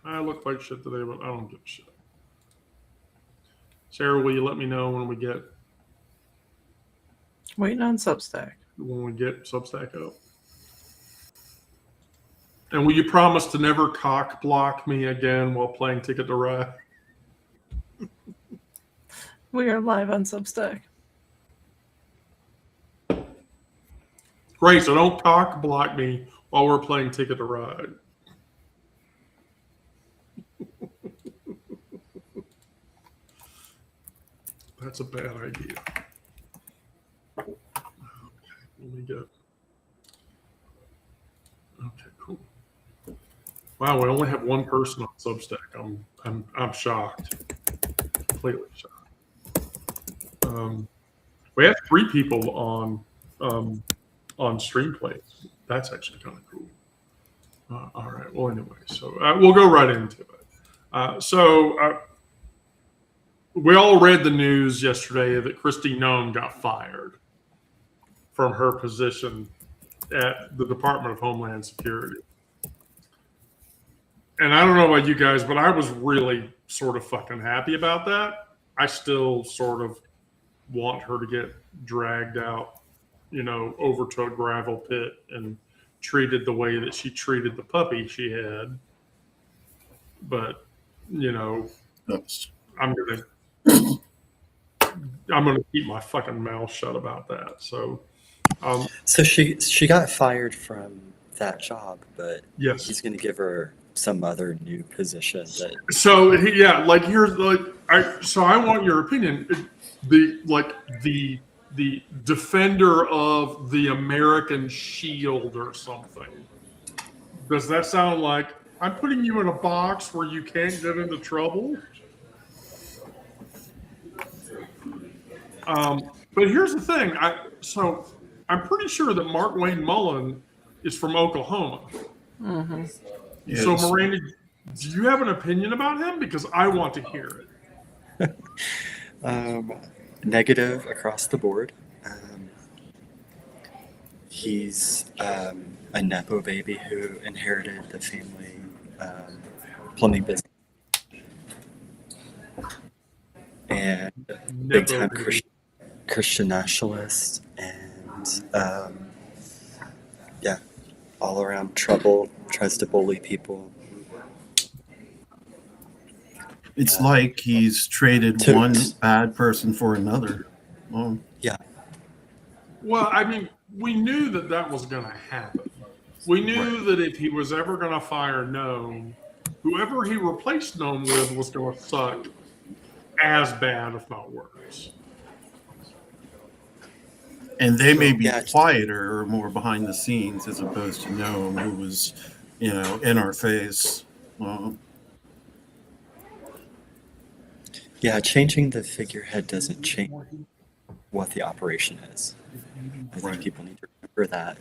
I look like shit today, but I don't give a shit. Sarah, will you let me know Waiting on Substack. when we get Substack up? And will you promise to never cock block me again while playing Ticket to Ride? We are live on Substack. Great, so don't cock block me while we're playing Ticket to Ride. That's a bad idea. Okay, let me get. Okay, cool. Wow, we only have one person on Substack. I'm shocked, completely shocked. We have 3 people on Streamplays. That's actually kind of cool. All right. Well, anyway, so we'll go right into it. We all read the news yesterday that Kristi Noem got fired from her position at the Department of Homeland Security. And I don't know about you guys, but I was really sort of fucking happy about that. I still sort of want her to get dragged out, over to a gravel pit and treated the way that she treated the puppy she had. But, I'm gonna keep my fucking mouth shut about that. So she got fired from that job, but yes, he's going to give her some other new position. I want your opinion. The defender of the American shield or something. Does that sound like I'm putting you in a box where you can't get into trouble? But here's the thing. I'm pretty sure that Mark Wayne Mullen is from Oklahoma. Mm-hmm. Yes. So Miranda, do you have an opinion about him? Because I want to hear it. Negative across the board. He's a Nepo baby who inherited the family plumbing business. And big time Christian nationalist, and all around trouble, tries to bully people. It's like he's traded one bad person for another. Well, yeah. Well, I mean, we knew that was going to happen. We knew that if he was ever going to fire Noem, whoever he replaced Noem with was going to suck as bad, if not worse. And they may be quieter or more behind the scenes as opposed to Noem, who was, in our face. Changing the figurehead doesn't change what the operation is. I think people need to remember that.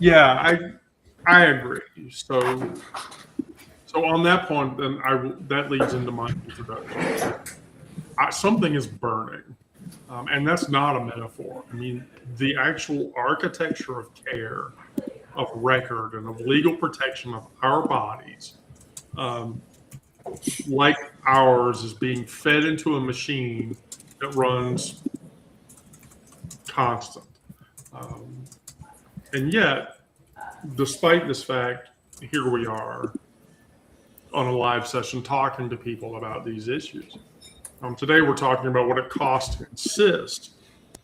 Yeah, I agree. So on that point, then that leads into my introduction. Something is burning, and that's not a metaphor. I mean, the actual architecture of care, of record, and of legal protection of our bodies, like ours, is being fed into a machine that runs constant. And yet, despite this fact, here we are on a live session talking to people about these issues. Today we're talking about what it costs to insist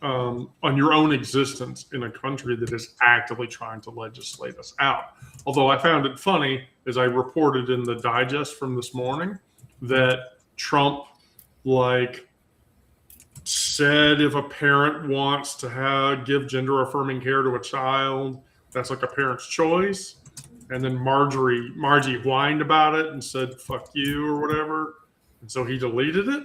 on your own existence in a country that is actively trying to legislate us out. Although I found it funny, as I reported in the digest from this morning, that Trump said if a parent wants to give gender affirming care to a child, that's like a parent's choice. And then Margie whined about it and said, fuck you or whatever. And so he deleted it.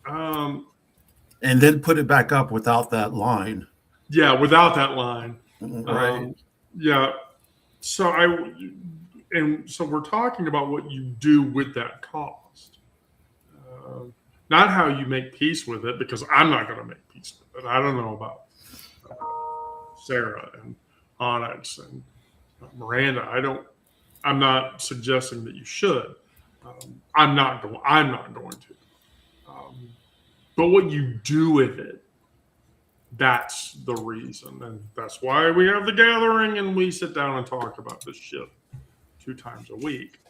And then put it back up without that line. Yeah, without that line. Right. So we're talking about what you do with that cost. Not how you make peace with it, because I'm not going to make peace with it. I don't know about Sarah and Onyx and Miranda. I don't I'm not suggesting that you should. I'm not going to. But what you do with it, that's the reason, and that's why we have the gathering and we sit down and talk about this shit 2 times a week.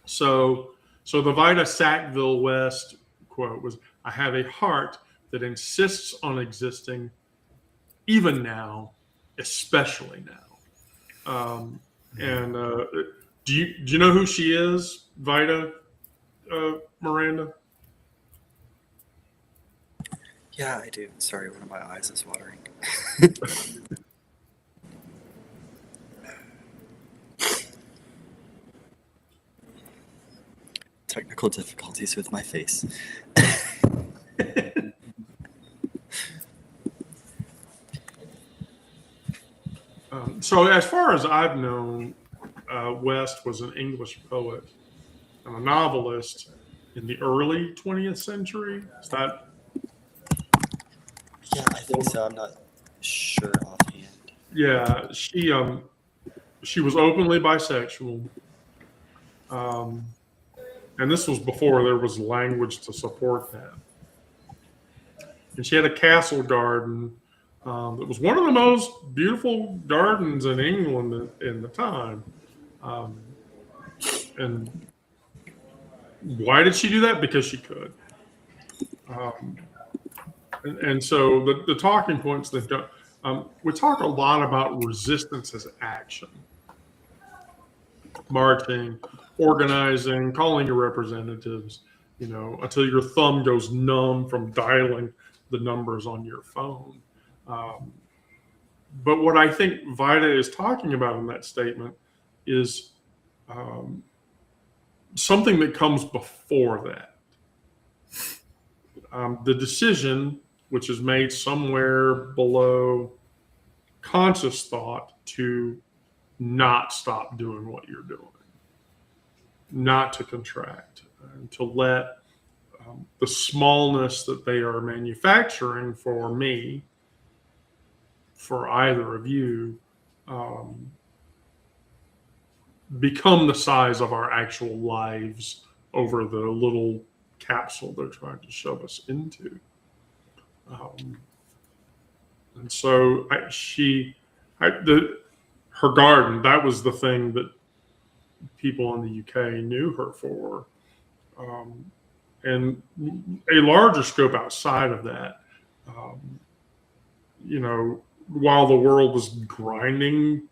So the Vida Sackville West quote was, "I have a heart that insists on existing, even now, especially now." And do you know who she is, Vida, Miranda? Yeah, I do. Sorry, one of my eyes is watering. Technical difficulties with my face. So as far as I've known, West was an English poet and a novelist in the early 20th century. Is that? Yeah, I think so. I'm not sure offhand. Yeah, she was openly bisexual, and this was before there was language to support that. And she had a castle garden that was one of the most beautiful gardens in England in the time. And why did she do that? Because she could. And so the talking points that we talk a lot about resistance as action, marching, organizing, calling your representatives, until your thumb goes numb from dialing the numbers on your phone. But what I think Vida is talking about in that statement is something that comes before that. The decision, which is made somewhere below conscious thought, to not stop doing what you're doing, not to contract, and to let the smallness that they are manufacturing for me, for either of you, become the size of our actual lives over the little capsule they're trying to shove us into. And so her garden, that was the thing that people in the UK knew her for. And a larger scope outside of that, while the world was grinding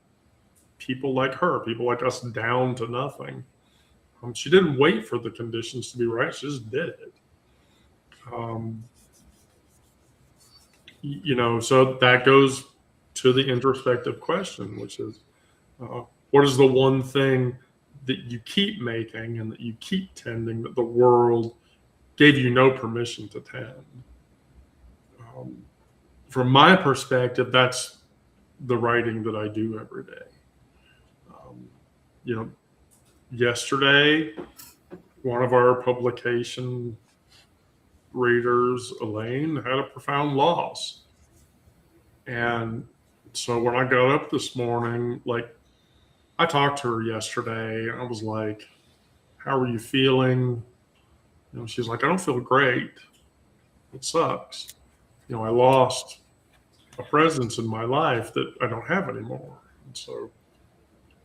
people like her, people like us, down to nothing, she didn't wait for the conditions to be right. She just did it. So that goes to the introspective question, which is, what is the one thing that you keep making and that you keep tending that the world gave you no permission to tend? From my perspective, that's the writing that I do every day. Yesterday, one of our publication readers, Elaine, had a profound loss. And so when I got up this morning, I talked to her yesterday, and I was like, "How are you feeling?" She's like, "I don't feel great. It sucks. I lost a presence in my life that I don't have anymore. And so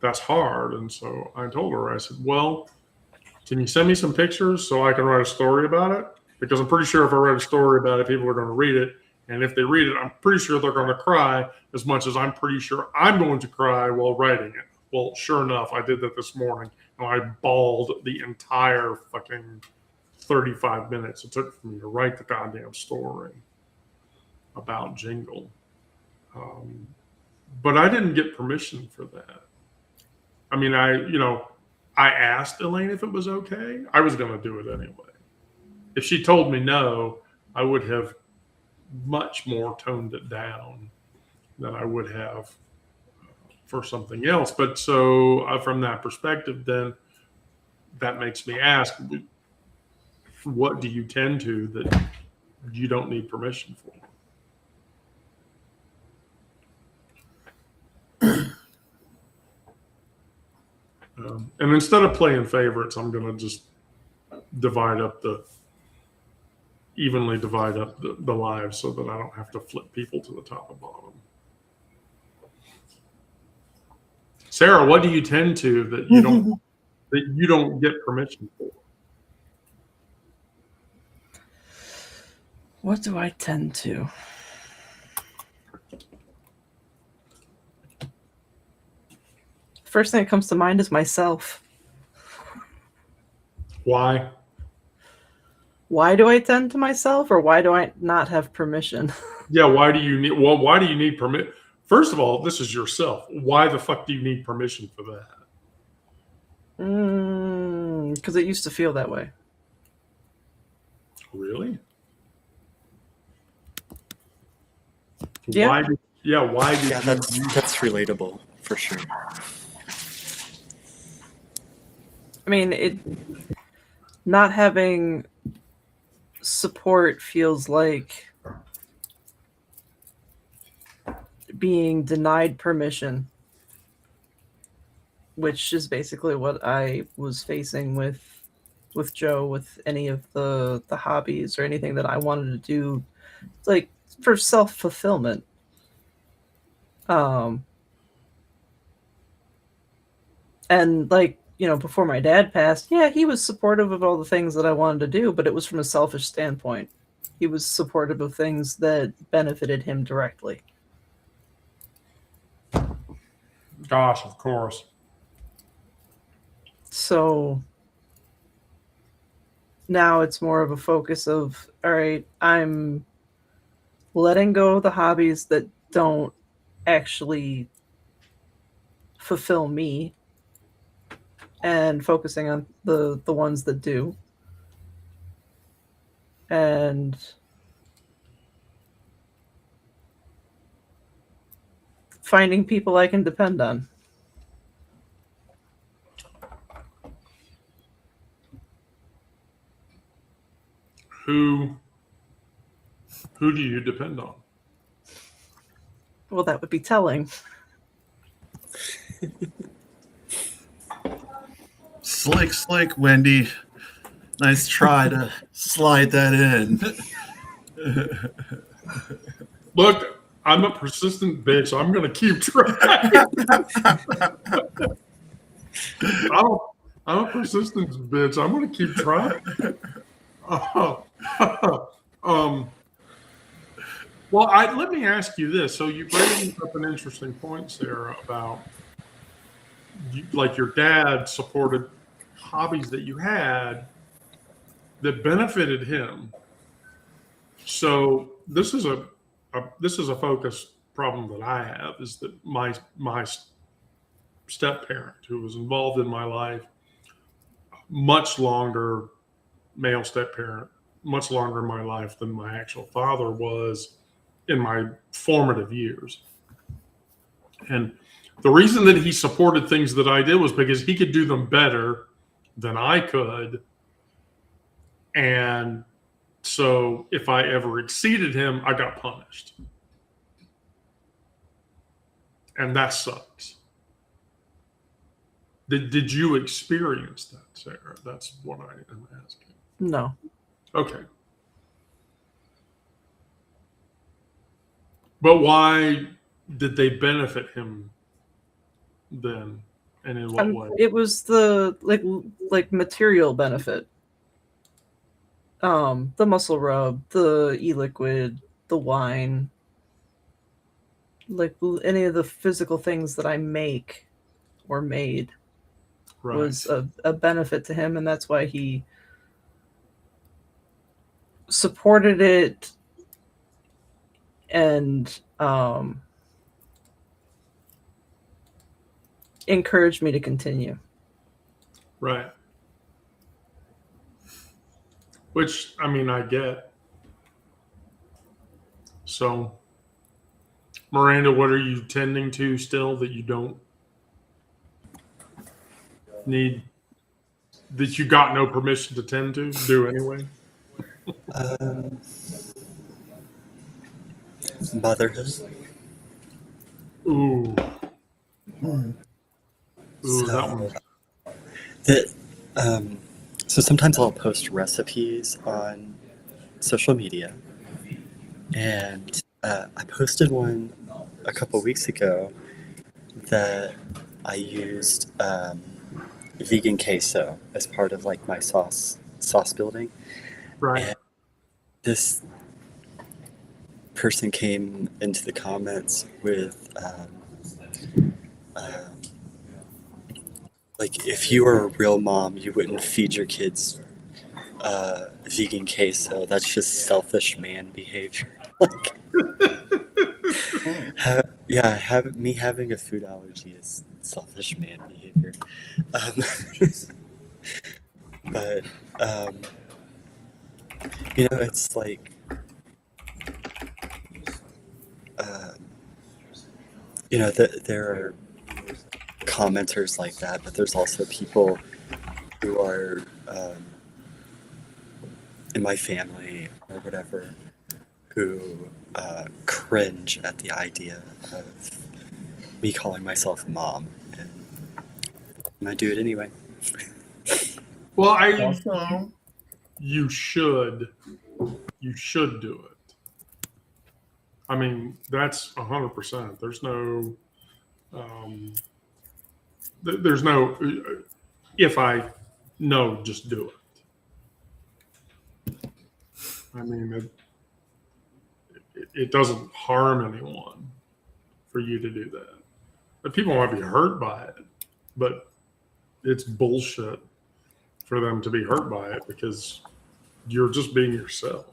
that's hard." And so I told her, I said, "Well, can you send me some pictures so I can write a story about it? Because I'm pretty sure if I write a story about it, people are going to read it. And if they read it, I'm pretty sure they're going to cry as much as I'm pretty sure I'm going to cry while writing it." Well, sure enough, I did that this morning. And I bawled the entire fucking 35 minutes it took for me to write the goddamn story about Jingle. But I didn't get permission for that. I mean, I asked Elaine if it was okay. I was going to do it anyway. If she told me no, I would have much more toned it down than I would have for something else. But so from that perspective, then that makes me ask, what do you tend to that you don't need permission for? And instead of playing favorites, I'm going to just evenly divide up the lives so that I don't have to flip people to the top and bottom. Sarah, what do you tend to that you don't get permission for? What do I tend to? First thing that comes to mind is myself. Why? Why do I tend to myself, or why do I not have permission? Yeah, why do you need permit? First of all, this is yourself. Why the fuck do you need permission for that? Because it used to feel that way. Really? Yeah. Why did Yeah, that's relatable for sure. I mean, not having support feels like being denied permission, which is basically what I was facing with Joe, with any of the hobbies or anything that I wanted to do, like for self-fulfillment. And like, before my dad passed, yeah, he was supportive of all the things that I wanted to do, but it was from a selfish standpoint. He was supportive of things that benefited him directly. Gosh, of course. So now it's more of a focus of, all right, I'm letting go of the hobbies that don't actually fulfill me and focusing on the ones that do. And finding people I can depend on. Who do you depend on? Well, that would be telling. Slick, Wendy. Nice try to slide that in. Look, I'm a persistent bitch. I'm going to keep trying. I'm a persistent bitch. I'm going to keep trying. Well, let me ask you this. So you bring up an interesting point, Sarah, about like your dad supported hobbies that you had that benefited him. So this is a focus problem that I have, is that my step parent, who was involved in my life much longer, male step parent, much longer in my life than my actual father was in my formative years. And the reason that he supported things that I did was because he could do them better than I could. And so if I ever exceeded him, I got punished. And that sucks. Did you experience that, Sarah? That's what I am asking. No. Okay. But why did they benefit him then? And in what way? It was the like material benefit. The muscle rub, the e-liquid, the wine, like any of the physical things that I make or made was a benefit to him, and that's why he supported it and encouraged me to continue. Right. Which, I mean, I get. So, Miranda, what are you tending to still that you don't need, that you got no permission to tend to do anyway? Motherhood. Ooh. Ooh, So, that one. that so sometimes I'll post recipes on social media, and I posted one a couple weeks ago that I used vegan queso as part of like my sauce building, Right. and this person came into the comments with like, if you were a real mom, you wouldn't feed your kids vegan queso. That's just selfish man behavior. Like, yeah, me having a food allergy is selfish man behavior. Um, but it's like, um, there are commenters like that, but there's also people who are in my family or whatever who cringe at the idea of me calling myself mom, and I do it anyway. Well, Also, you should do it. I mean, that's 100%. There's no, if I no, just do it. I mean, it doesn't harm anyone for you to do that. But people might be hurt by it, but it's bullshit for them to be hurt by it because you're just being yourself.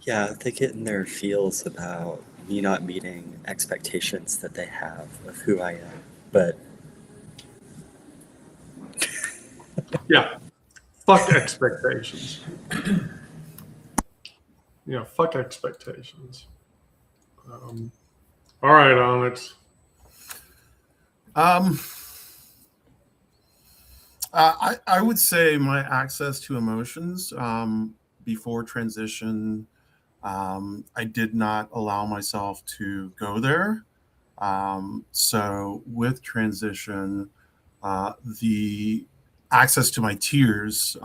Yeah, they get in their feels about me not meeting expectations that they have of who I am. But Yeah. Fuck expectations. Fuck expectations. All right, Onyx. I would say my access to emotions before transition, I did not allow myself to go there. So with transition, the access to my tears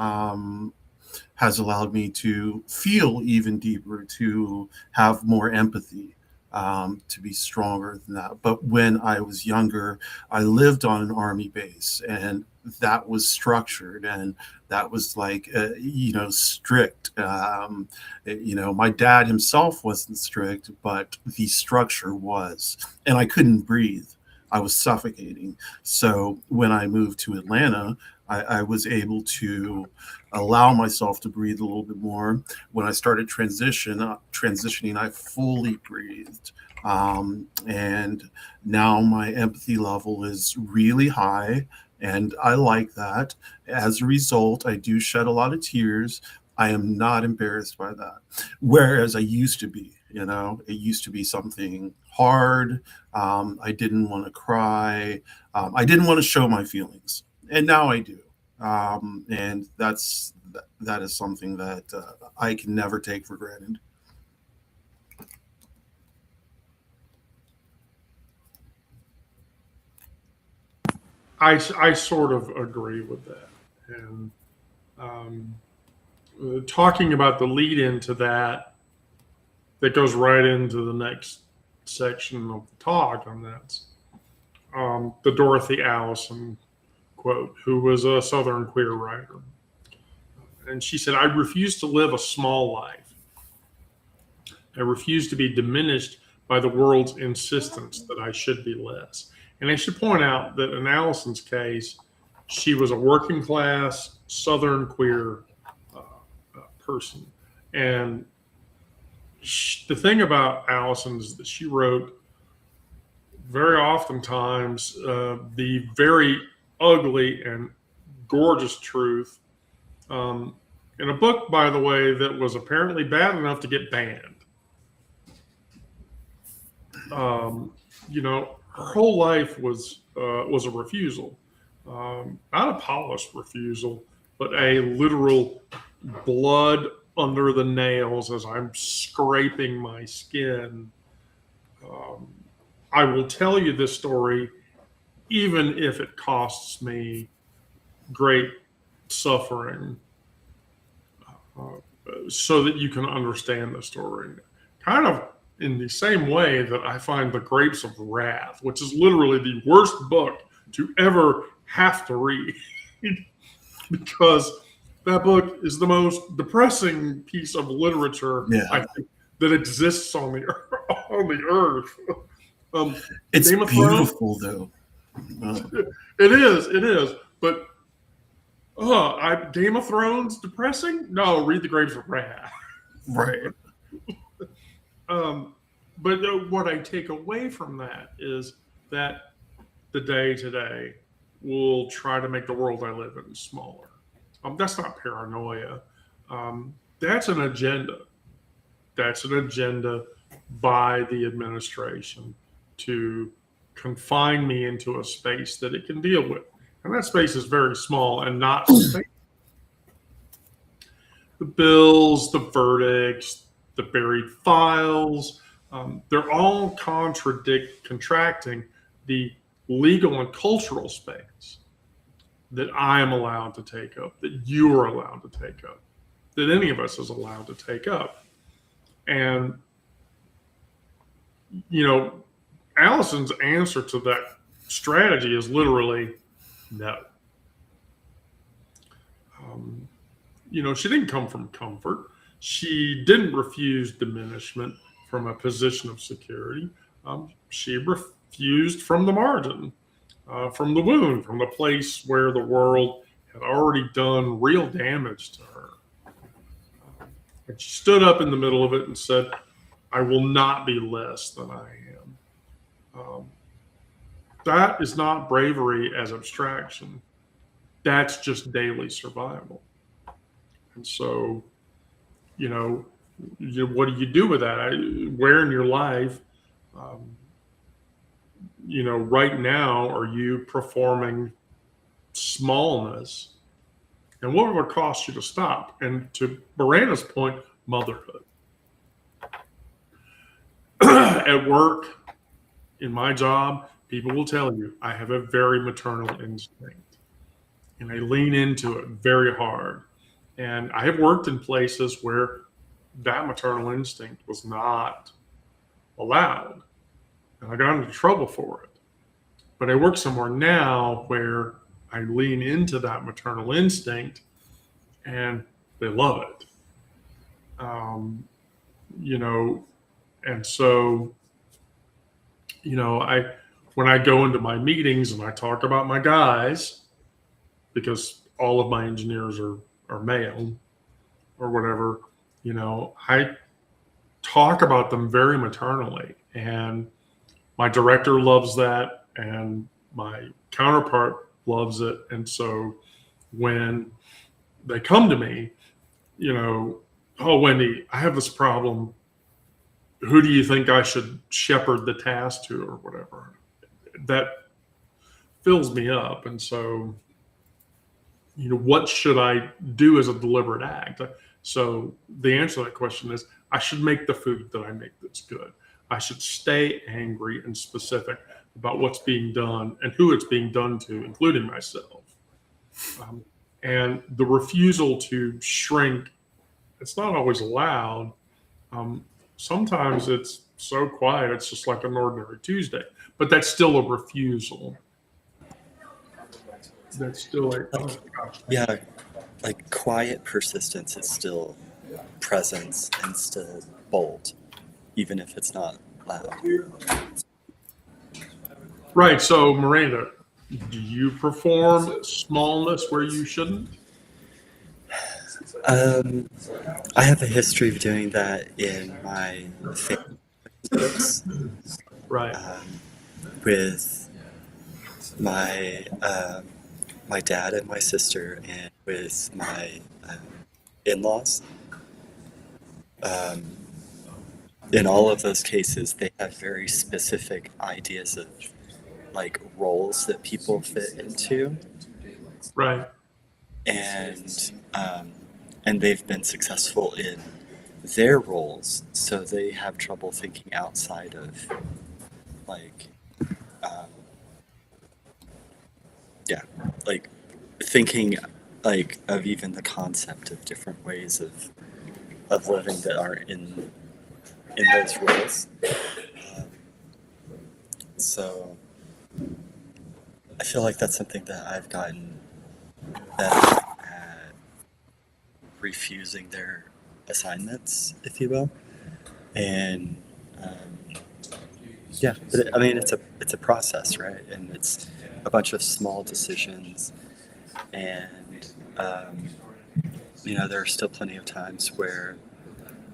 has allowed me to feel even deeper, to have more empathy, to be stronger than that. But when I was younger, I lived on an army base, and that was structured, and that was like, strict. My dad himself wasn't strict, but the structure was, and I couldn't breathe. I was suffocating. So when I moved to Atlanta, I was able to allow myself to breathe a little bit more. When I started transitioning, I fully breathed. And now my empathy level is really high, and I like that. As a result, I do shed a lot of tears. I am not embarrassed by that. Whereas I used to be, it used to be something hard. I didn't want to cry. I didn't want to show my feelings. And now I do. And that is something that I can never take for granted. I sort of agree with that. And talking about the lead into that goes right into the next section of the talk, and that's the Dorothy Allison quote, who was a Southern queer writer. And she said, "I refuse to live a small life. I refuse to be diminished by the world's insistence that I should be less." And I should point out that in Allison's case, she was a working class Southern queer person. And the thing about Allison is that she wrote very oftentimes the very ugly and gorgeous truth in a book, by the way, that was apparently bad enough to get banned. Her whole life was a refusal, not a polished refusal, but a literal blood under the nails as I'm scraping my skin. I will tell you this story, even if it costs me great suffering so that you can understand the story. Kind of in the same way that I find The Grapes of Wrath, which is literally the worst book to ever have to read, because that book is the most depressing piece of literature I think that exists on the earth. It's Game of beautiful, Thrones, though. It is. But Game of Thrones depressing? No, read The Grapes of Wrath. Right. But what I take away from that is that the day today will try to make the world I live in smaller. That's not paranoia. That's an agenda. That's an agenda by the administration to confine me into a space that it can deal with. And that space is very small and not sustainable. The bills, the verdicts, the buried files, they're all contracting the legal and cultural space that I am allowed to take up, that you are allowed to take up, that any of us is allowed to take up. And, Allison's answer to that strategy is literally no. She didn't come from comfort. She didn't refuse diminishment from a position of security. She refused from the margin, from the wound, from the place where the world had already done real damage to her. And she stood up in the middle of it and said, I will not be less than I am. That is not bravery as abstraction. That's just daily survival. And so, what do you do with that? Where in your life, right now, are you performing smallness? And what would it cost you to stop? And to Miranda's point, motherhood. At work, in my job, people will tell you I have a very maternal instinct. And I lean into it very hard. And I have worked in places where that maternal instinct was not allowed. And I got into trouble for it. But I work somewhere now where I lean into that maternal instinct and they love it. And so, when I go into my meetings and I talk about my guys, because all of my engineers are male or whatever, I talk about them very maternally. And my director loves that, and my counterpart loves it. And so when they come to me, oh, Wendy, I have this problem. Who do you think I should shepherd the task to, or whatever? That fills me up. And so, what should I do as a deliberate act? So the answer to that question is I should make the food that I make that's good. I should stay angry and specific about what's being done and who it's being done to, including myself. And the refusal to shrink, it's not always allowed. Sometimes it's so quiet, it's just like an ordinary Tuesday. But that's still a refusal. That's still a, oh gosh. Yeah, like quiet persistence is still presence and still bold, even if it's not loud. Right. So, Miranda, do you perform smallness where you shouldn't? I have a history of doing that in my family relationships, Right. with my my dad and my sister, and with my in-laws. In all of those cases, they have very specific ideas of like roles that people fit into, Right. and they've been successful in their roles, so they have trouble thinking outside of like thinking like of even the concept of different ways of living that aren't in those roles. Um, so I feel like that's something that I've gotten better at refusing their assignments, if you will. And yeah, but I mean, it's a process, right? And it's a bunch of small decisions, and there are still plenty of times where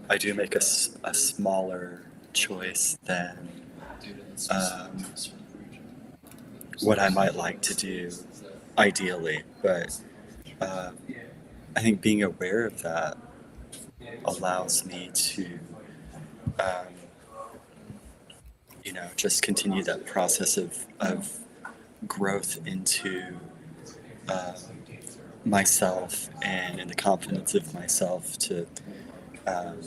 I do make a smaller choice than um, what I might like to do ideally. But I think being aware of that allows me to, um, just continue that process of growth into uh, myself and in the confidence of myself to um,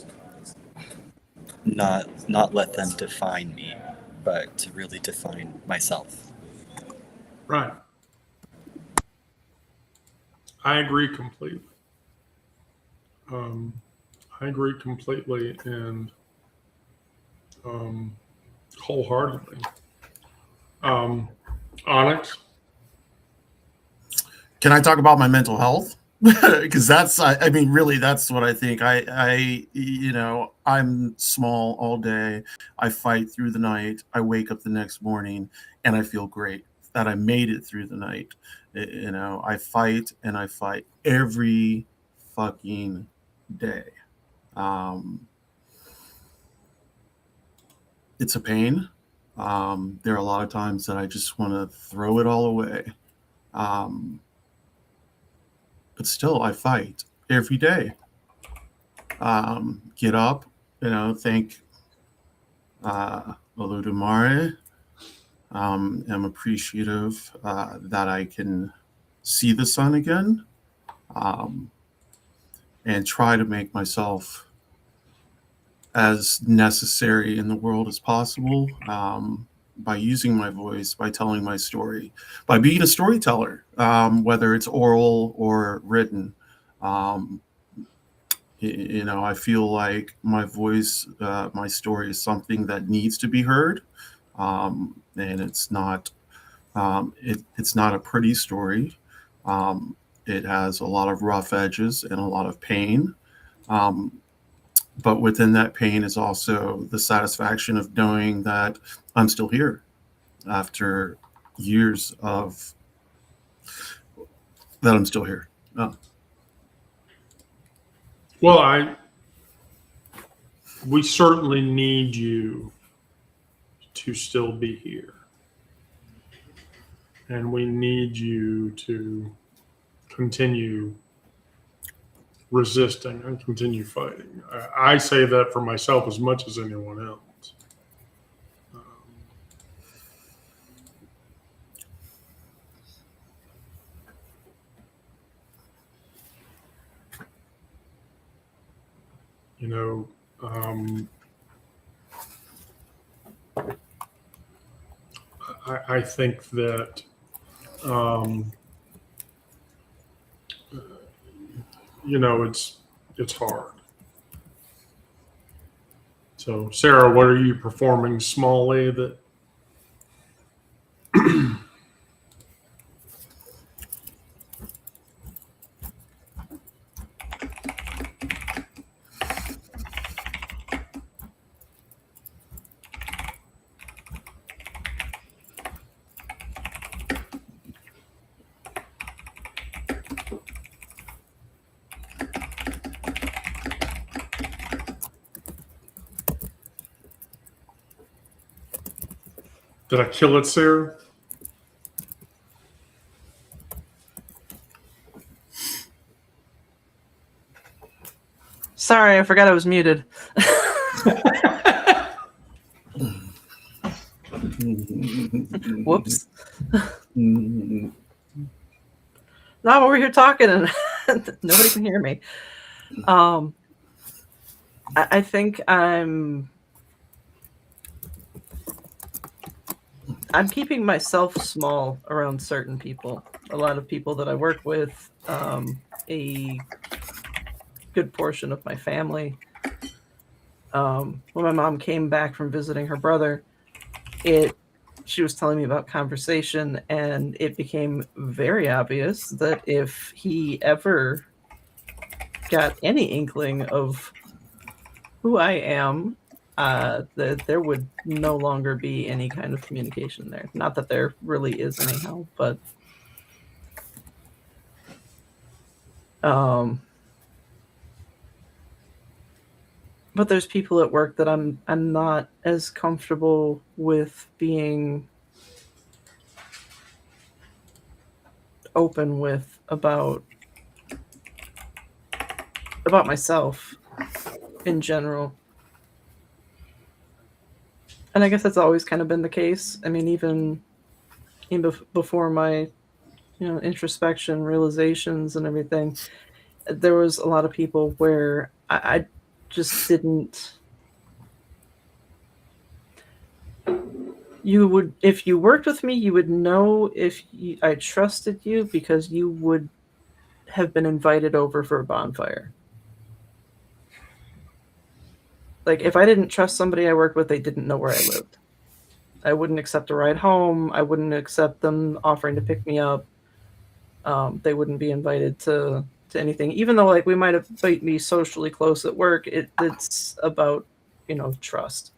not let them define me, but to really define myself. Right. I agree completely. Um, I agree completely and wholeheartedly. Onyx? Can I talk about my mental health? Because I mean, really, that's what I think. I'm small all day. I fight through the night. I wake up the next morning and I feel great that I made it through the night. I fight and I fight every fucking day. It's a pain. There are a lot of times that I just want to throw it all away. But still, I fight every day. Get up, thank Olodumare. Am appreciative that I can see the sun again, and try to make myself as necessary in the world as possible, by using my voice, by telling my story, by being a storyteller, whether it's oral or written. I feel like my voice, my story is something that needs to be heard, and it's not it's not a pretty story. It has a lot of rough edges and a lot of pain. But within that pain is also the satisfaction of knowing that I'm still here after years of that I'm still here. Well, we certainly need you to still be here. And we need you to continue resisting and continue fighting. I say that for myself as much as anyone else. I think that it's hard. So, Sarah, what are you performing smallly that? Did I kill it, Sarah? Sorry, I forgot I was muted. Whoops. Now I'm over here talking and nobody can hear me. I think I'm keeping myself small around certain people. a lot of people that I work with, a good portion of my family. When my mom came back from visiting her brother, she was telling me about conversation, and it became very obvious that if he ever got any inkling of who I am, that there would no longer be any kind of communication there. Not that there really is anyhow, but there's people at work that I'm not as comfortable with being open with about myself in general. And I guess that's always kind of been the case. I mean, even before my, introspection, realizations, and everything, there was a lot of people where I just didn't. You would, if you worked with me, you would know if I trusted you because you would have been invited over for a bonfire. Like, if I didn't trust somebody I worked with, they didn't know where I lived. I wouldn't accept a ride home. I wouldn't accept them offering to pick me up. They wouldn't be invited to anything, even though like we might have be socially close at work. It's about, trust.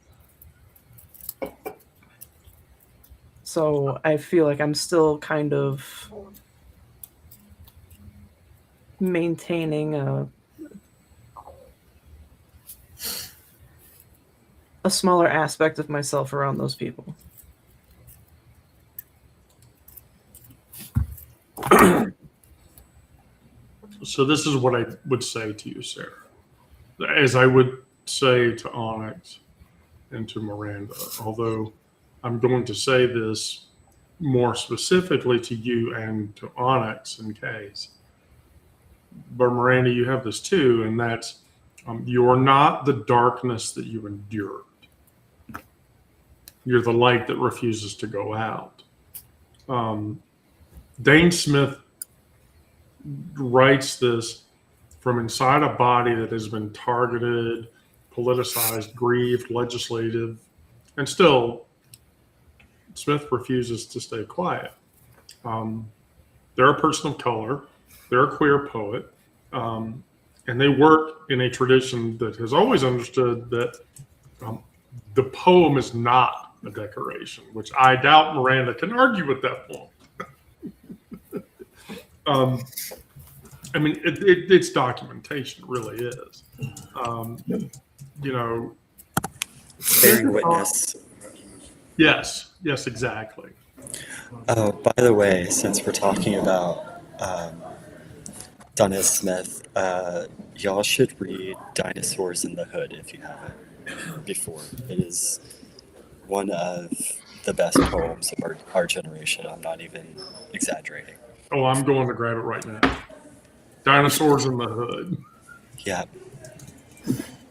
So I feel like I'm still kind of maintaining a smaller aspect of myself around those people. So this is what I would say to you, Sarah, as I would say to Onyx and to Miranda, although I'm going to say this more specifically to you and to Onyx in case. But Miranda, you have this too, and that's you are not the darkness that you endured. You're the light that refuses to go out. Dane Smith writes this from inside a body that has been targeted, politicized, grieved, legislative, and still Smith refuses to stay quiet. They're a person of color. They're a queer poet. And they work in a tradition that has always understood that the poem is not a decoration, which I doubt Miranda can argue with that point. I mean, it's documentation, it really is. Bearing witness. Yes, exactly. Oh, by the way, since we're talking about Donna Smith, y'all should read Dinosaurs in the Hood if you haven't before. It is one of the best poems of our generation. I'm not even exaggerating. Oh, I'm going to grab it right now. Dinosaurs in the Hood. Yeah.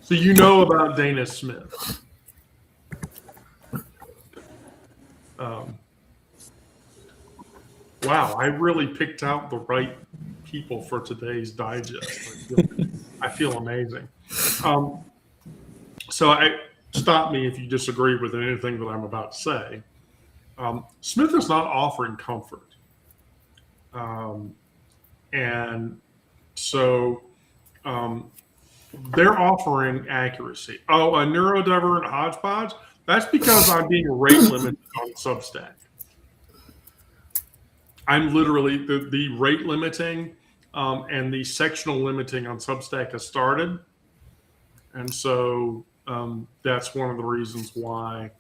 So you know about Dana Smith. Wow, I really picked out the right people for today's digest. I feel amazing. So stop me if you disagree with anything that I'm about to say. Smith is not offering comfort. And so they're offering accuracy. Oh, a neurodivergent hodgepodge? That's because I'm being rate limited on Substack. I'm literally, the rate limiting and the sectional limiting on Substack has started. And so that's one of the reasons why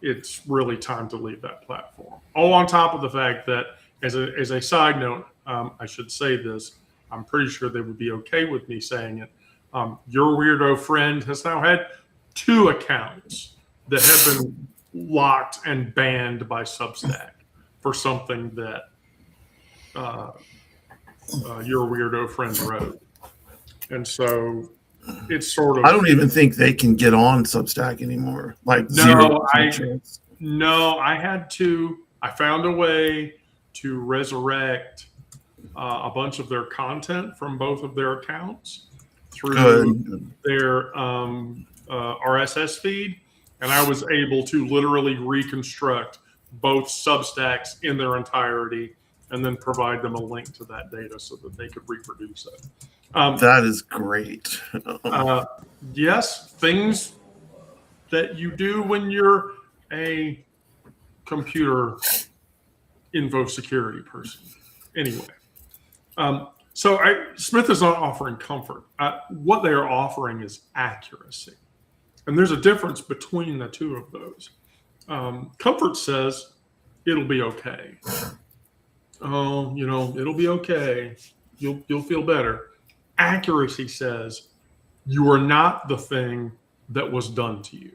it's really time to leave that platform. All on top of the fact that, as a side note, I should say this, I'm pretty sure they would be okay with me saying it. Your weirdo friend has now had 2 accounts that have been locked and banned by Substack for something that your weirdo friend wrote. And so it's sort of... I don't even think they can get on Substack anymore. Like No, zero chance. No, I had to. I found a way to resurrect a bunch of their content from both of their accounts through their RSS feed, and I was able to literally reconstruct both Substacks in their entirety and then provide them a link to that data so that they could reproduce it. That is great. Yes, things that you do when you're a computer info security person. Anyway, so Smith is not offering comfort. What they are offering is accuracy. And there's a difference between the two of those. Comfort says it'll be okay. Oh, it'll be okay. You'll feel better. Accuracy says you are not the thing that was done to you.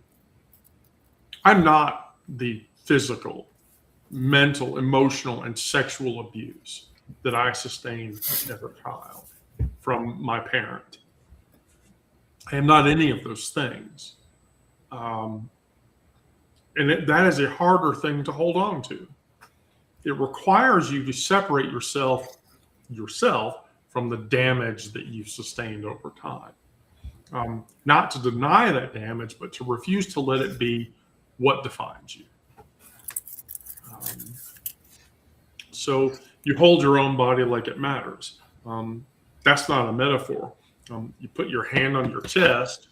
I'm not the physical, mental, emotional, and sexual abuse that I sustained as a child from my parent. I am not any of those things. And that is a harder thing to hold on to. It requires you to separate yourself from the damage that you've sustained over time. Not to deny that damage, but to refuse to let it be what defines you. So you hold your own body like it matters. That's not a metaphor. You put your hand on your chest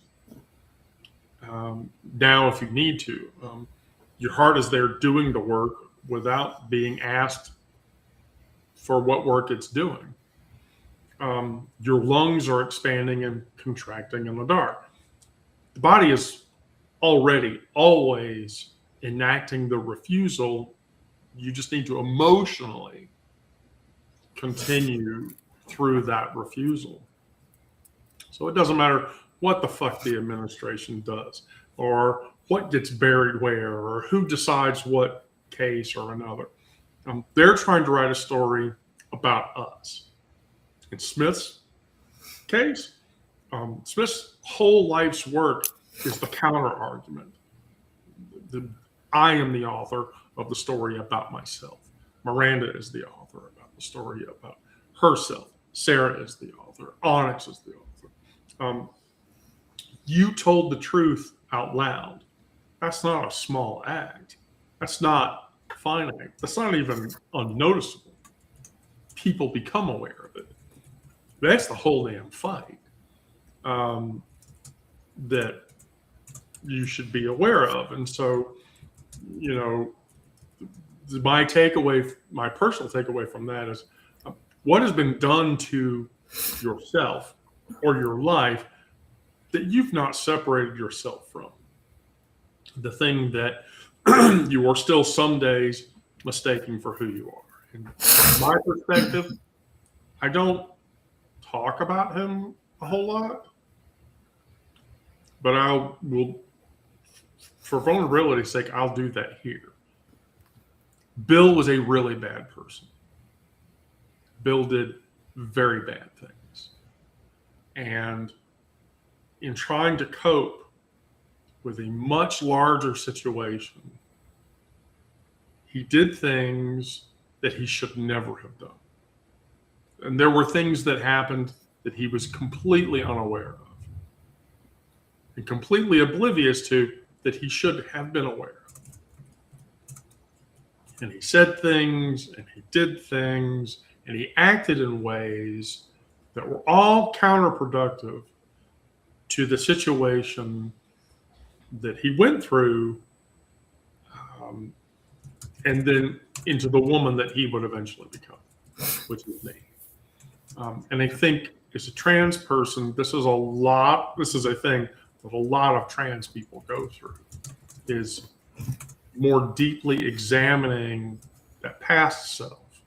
now if you need to. Your heart is there doing the work without being asked for what work it's doing. Your lungs are expanding and contracting in the dark. The body is already always enacting the refusal. You just need to emotionally continue through that refusal. So it doesn't matter what the fuck the administration does, or what gets buried where, or who decides what case or another. They're trying to write a story about us. In Smith's case, Smith's whole life's work is the counter argument. I am the author of the story about myself. Miranda is the author about the story about herself. Sarah is the author. Onyx is the author. You told the truth out loud. That's not a small act. That's not finite. That's not even unnoticeable. People become aware of it. That's the whole damn fight that you should be aware of. And so, my personal takeaway from that is what has been done to yourself or your life that you've not separated yourself from. The thing that you are still some days mistaking for who you are. And from my perspective, I don't talk about him a whole lot, but I will, for vulnerability's sake, I'll do that here. Bill was a really bad person. Bill did very bad things. And in trying to cope with a much larger situation, he did things that he should never have done. And there were things that happened that he was completely unaware of and completely oblivious to that he should have been aware of. And he said things and he did things and he acted in ways that were all counterproductive to the situation that he went through, and then into the woman that he would eventually become, which is me. And I think as a trans person, this is a thing that a lot of trans people go through, is more deeply examining that past self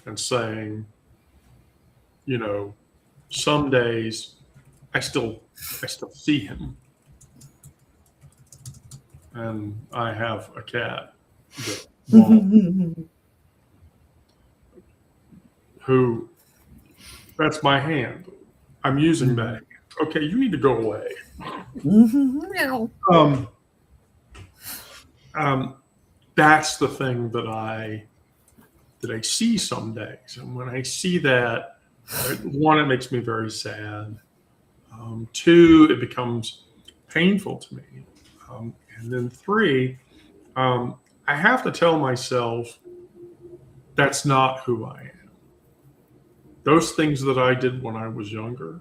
and saying, some days I still see him. And I have a cat that who, that's my hand. I'm using that hand. Okay, you need to go away. That's the thing that I that I see some days. And when I see that, one, it makes me very sad. Two, it becomes painful to me. And then three, I have to tell myself that's not who I am. Those things that I did when I was younger,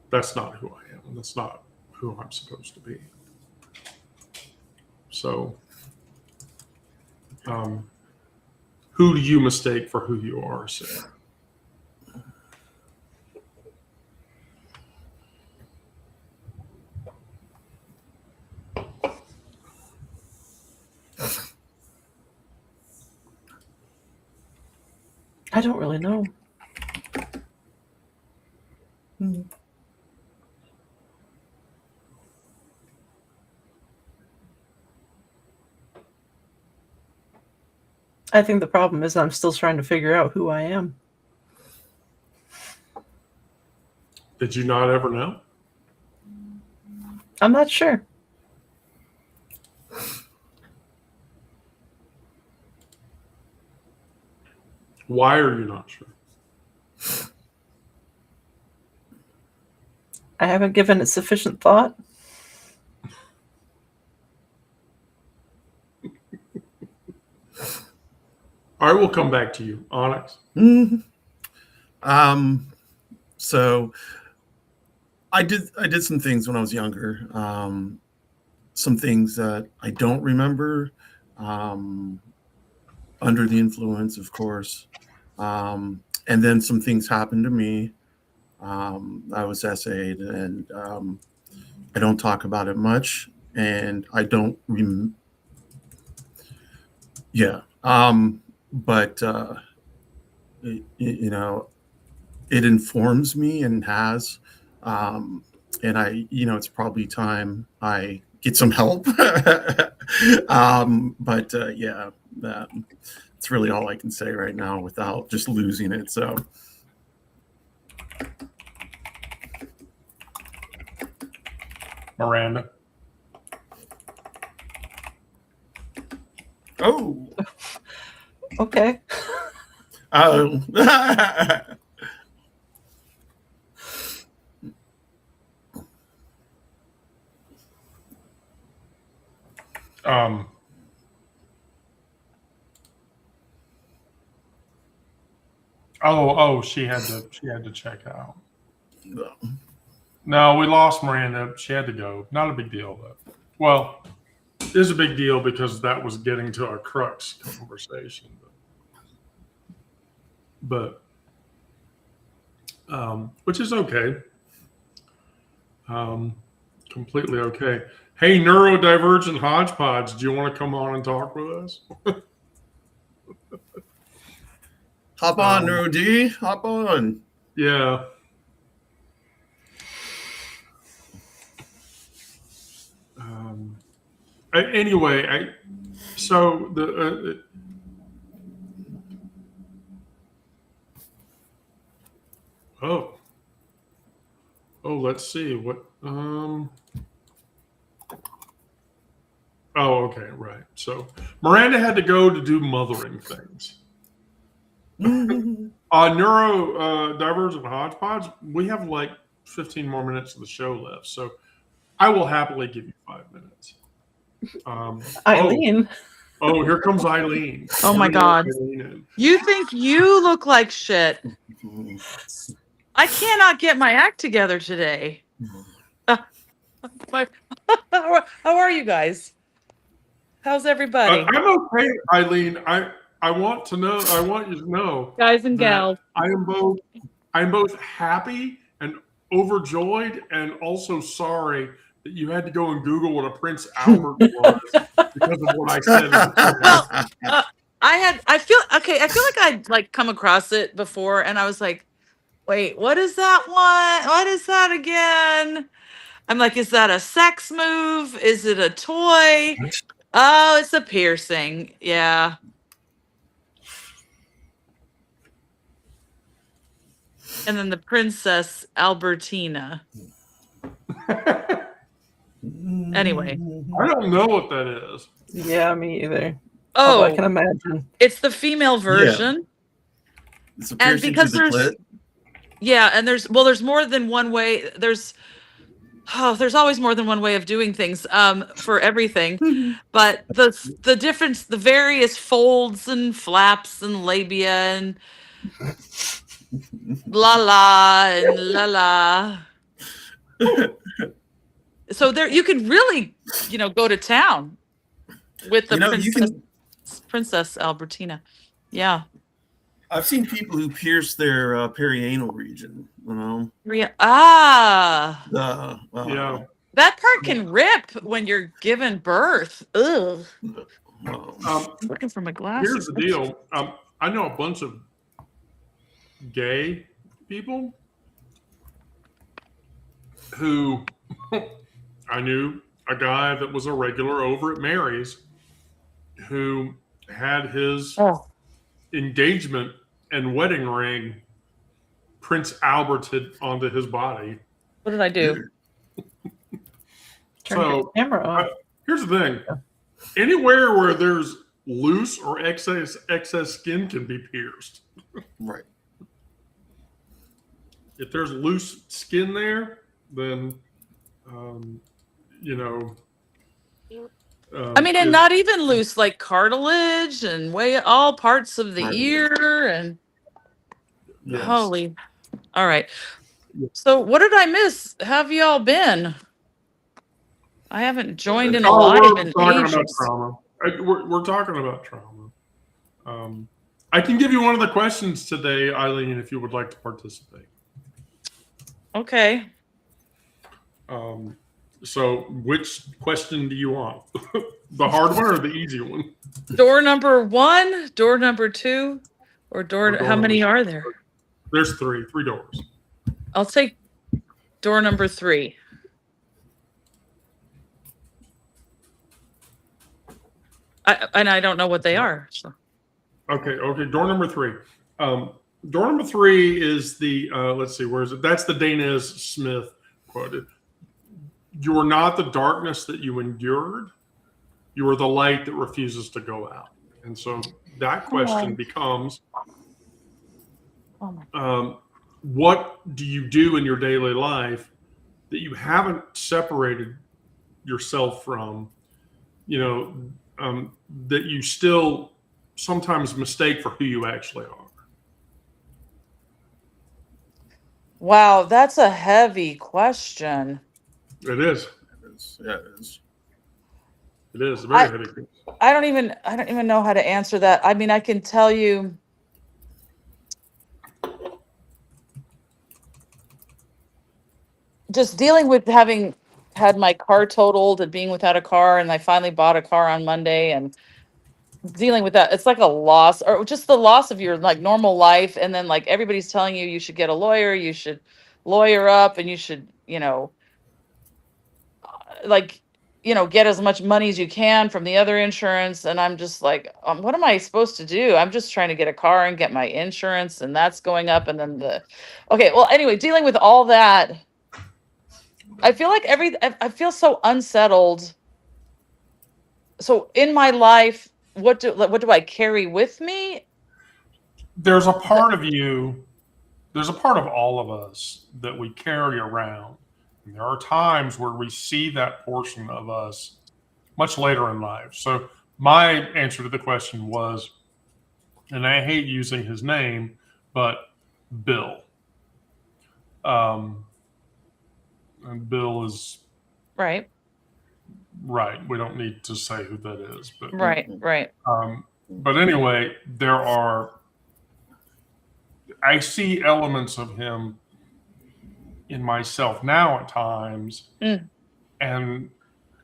that's not who I am. And that's not who I'm supposed to be. So, who do you mistake for who you are, Sarah? I don't really know. I think the problem is I'm still trying to figure out who I am. Did you not ever know? I'm not sure. Why are you not sure? I haven't given it sufficient thought. All right, we'll come back to you, Onyx. So I did some things when I was younger. Some things that I don't remember. Under the influence, of course. And then some things happened to me. I was essayed, and I don't talk about it much, and I don't but it informs me and has, and it's probably time I get some help. That's really all I can say right now without just losing it. So. Miranda. Oh. Okay. Oh. She had to check out. No, we lost Miranda. She had to go. Not a big deal though. Well, it is a big deal because that was getting to our crux conversation. But which is okay. Completely okay. Hey, neurodivergent hodgepodge, do you want to come on and talk with us? Hop on, Neuro D. Hop on. Yeah. Anyway, let's see what. Okay, right. So Miranda had to go to do mothering things. Neurodivergent hodgepodge. We have like 15 more minutes of the show left, so I will happily give you 5 minutes. Eileen. Oh, here comes Eileen. Oh my God. You think you look like shit. I cannot get my act together today. How are you guys? How's everybody? I'm okay, Eileen. I want you to know, Guys and gals. I am both happy and overjoyed and also sorry that you had to go and Google what a Prince Albert was because of what I said. Well, I feel like I'd come across it before and I was like, wait, what is that one? What is that again? I'm like, is that a sex move? Is it a toy? Oh, it's a piercing. Yeah. And then the Princess Albertina. Anyway. I don't know what that is. Yeah, me either. Although I can Oh, imagine. it's the female Yeah. version. It's a And piercing because to the there's clit. yeah, and there's more than one way. There's always more than one way of doing things for everything. But the difference, the various folds and flaps and labia and la la and la la. So there you can really, go to town with the You can. Princess Albertina. Yeah. I've seen people who pierce their perianal region. You know, Ah, Yeah. that part can rip when you're giving birth. Ugh. Looking for my Here's glasses. the deal. I know a bunch of gay people who I knew a guy that was a regular over at Mary's who had his Oh, engagement and wedding ring Prince Alberted onto his body. what did I do? Turn your So camera off. here's the thing: anywhere where there's loose or excess skin can be pierced. right. If there's loose skin there, then you know. I mean, and not even loose, like cartilage and all parts of the Right. ear and Yes. holy. All right. Yeah. So what did I miss? Have y'all been? I haven't joined in a Oh, live we're in talking about ages. trauma. We're talking about trauma. I can give you one of the questions today, Eileen, if you would like to participate. Okay. So, which question do you want? The hard one or the easy one? Door number 1, door number 2, or Or how many number- are there? There's three doors. I'll take door number 3. I don't know what they are. So. Okay. Door number 3. Door number 3 is the let's see, where is it? That's the Dana Smith quoted. You are not the darkness that you endured. You are the light that refuses to go out. And so that question becomes, Oh my. what do you do in your daily life that you haven't separated yourself from, that you still sometimes mistake for who you actually are? Wow, that's a heavy question. It is. Yeah, it is. It is very heavy. I don't even know how to answer that. I mean, I can tell you just dealing with having had my car totaled and being without a car, and I finally bought a car on Monday, and dealing with that, it's like a loss, or just the loss of your like normal life, and then like everybody's telling you should get a lawyer, you should lawyer up, and you should like get as much money as you can from the other insurance, and I'm just like, what am I supposed to do? I'm just trying to get a car and get my insurance, and that's going up, and then anyway, dealing with all that, I feel like I feel so unsettled. So in my life, what do I carry with me? There's a part of you, there's a part of all of us that we carry around. And there are times where we see that portion of us much later in life. So my answer to the question was, and I hate using his name, but Bill. And Bill is Right. right. We don't need to say who that is, but Right. But anyway, I see elements of him in myself now at times, and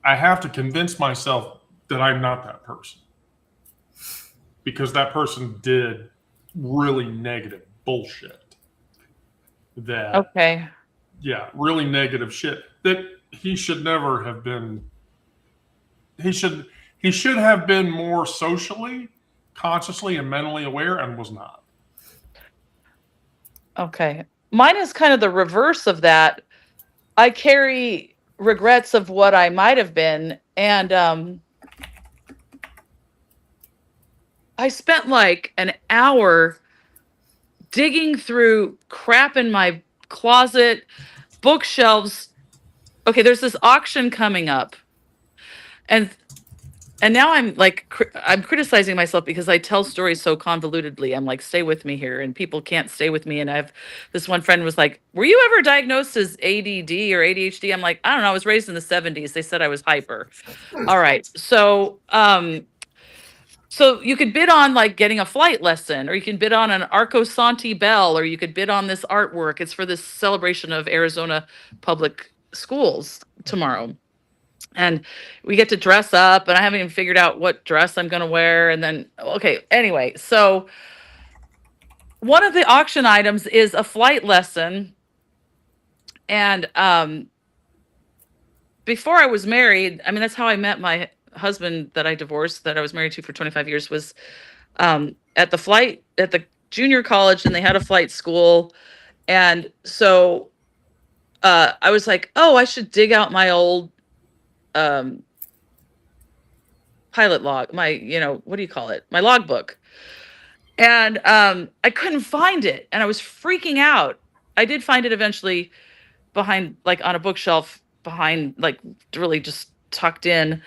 I have to convince myself that I'm not that person, because that person did really negative bullshit. Really negative shit that he should never have been. He should have been more socially, consciously, and mentally aware, and was not. Okay. Mine is kind of the reverse of that. I carry regrets of what I might have been, and I spent like an hour digging through crap in my closet, bookshelves. Okay, there's this auction coming up. And now I'm like I'm criticizing myself because I tell stories so convolutedly. I'm like, stay with me here, and people can't stay with me. And I've this one friend was like, "Were you ever diagnosed as ADD or ADHD?" I'm like, "I don't know. I was raised in the '70s. They said I was hyper." All right, so you could bid on like getting a flight lesson, or you can bid on an Arco Santi bell, or you could bid on this artwork. It's for this celebration of Arizona public schools tomorrow. And we get to dress up, and I haven't even figured out what dress I'm going to wear. And then, okay, anyway, so one of the auction items is a flight lesson. And before I was married, I mean, that's how I met my husband that I divorced, that I was married to for 25 years, was at the junior college, and they had a flight school. And so I was like, oh, I should dig out my old um, pilot log, what do you call it? My logbook. And I couldn't find it, and I was freaking out. I did find it eventually behind, like on a bookshelf behind, like really just tucked in.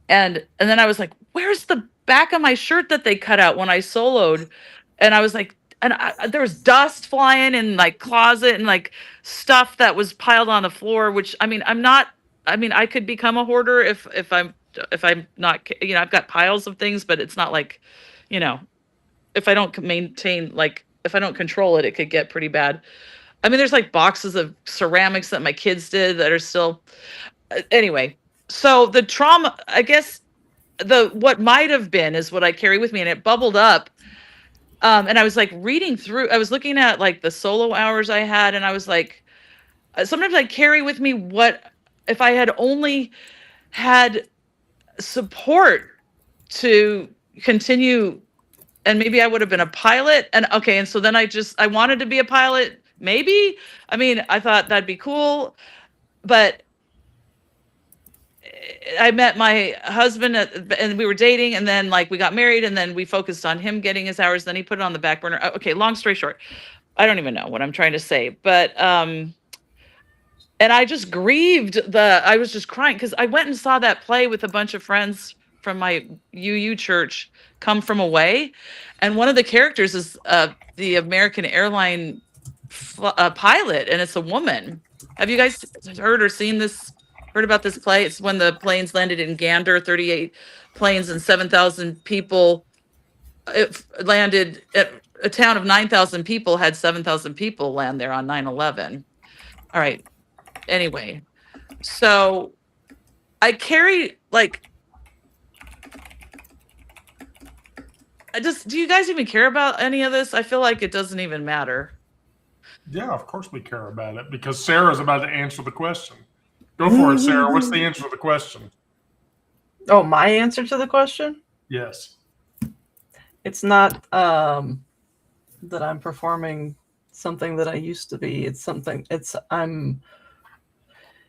And then I was like, where's the back of my shirt that they cut out when I soloed? And I was like, there was dust flying in like closet, and like stuff that was piled on the floor, which I mean, I could become a hoarder if I'm not, I've got piles of things, but it's not like, you know, if I don't maintain, like if I don't control it, it could get pretty bad. I mean, there's like boxes of ceramics that my kids did that are still, anyway. So the trauma, I guess, what might have been is what I carry with me, and it bubbled up. And I was like reading through, I was looking at like the solo hours I had, and I was like, sometimes I carry with me what if I had only had support to continue, and maybe I would have been a pilot. And okay, and so then I wanted to be a pilot, maybe. I mean, I thought that'd be cool, but I met my husband and we were dating, and then like we got married, and then we focused on him getting his hours, then he put it on the back burner. Okay, long story short, I don't even know what I'm trying to say, but and I just grieved I was just crying because I went and saw that play with a bunch of friends from my UU church, Come From Away. And one of the characters is the American airline pilot, and it's a woman. Have you guys heard about this play? It's when the planes landed in Gander, 38 planes and 7,000 people. It landed at a town of 9,000 people, had 7,000 people land there on 9/11. All right. Anyway, so I carry like, do you guys even care about any of this? I feel like it doesn't even matter. Yeah, of course we care about it because Sarah's about to answer the question. Go for it, Sarah. What's the answer to the question? Oh, my answer to the question? Yes. It's not that I'm performing something that I used to be.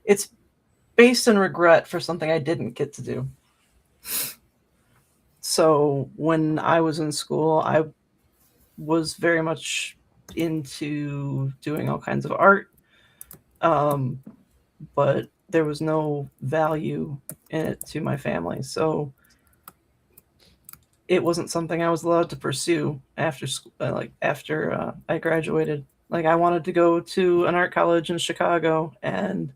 It's based in regret for something I didn't get to do. So when I was in school, I was very much into doing all kinds of art, but there was no value in it to my family. So it wasn't something I was allowed to pursue after school, after I graduated. Like I wanted to go to an art college in Chicago, and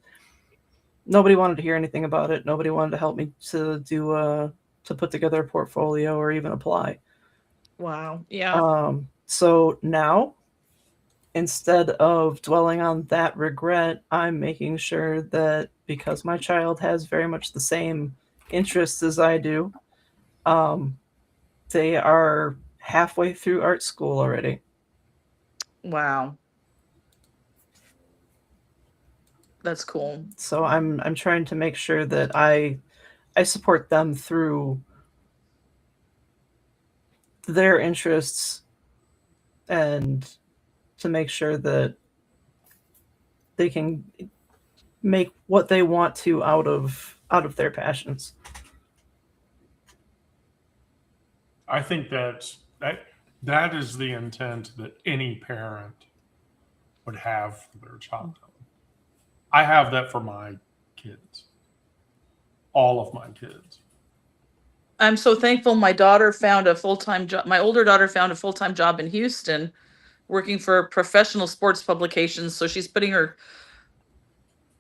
nobody wanted to hear anything about it. Nobody wanted to help me to put together a portfolio or even apply. Wow. Yeah. So now, instead of dwelling on that regret, I'm making sure that because my child has very much the same interests as I do, they are halfway through art school already. Wow. That's cool. So I'm trying to make sure that I support them through their interests, and to make sure that they can make what they want to out of their passions. I think that is the intent that any parent would have for their child. I have that for my kids, all of my kids. I'm so thankful my daughter found a full-time job. My older daughter found a full-time job in Houston working for professional sports publications. So she's putting her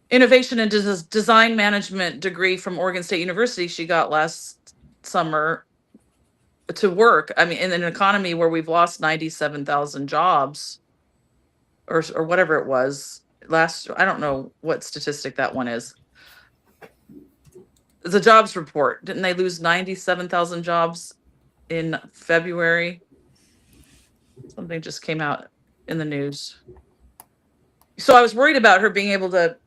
innovation and design management degree from Oregon State University she got last summer to work. I mean, in an economy where we've lost 97,000 jobs or whatever it was last, I don't know what statistic that one is. The jobs report, didn't they lose 97,000 jobs in February? Something just came out in the news. So I was worried about her being able to,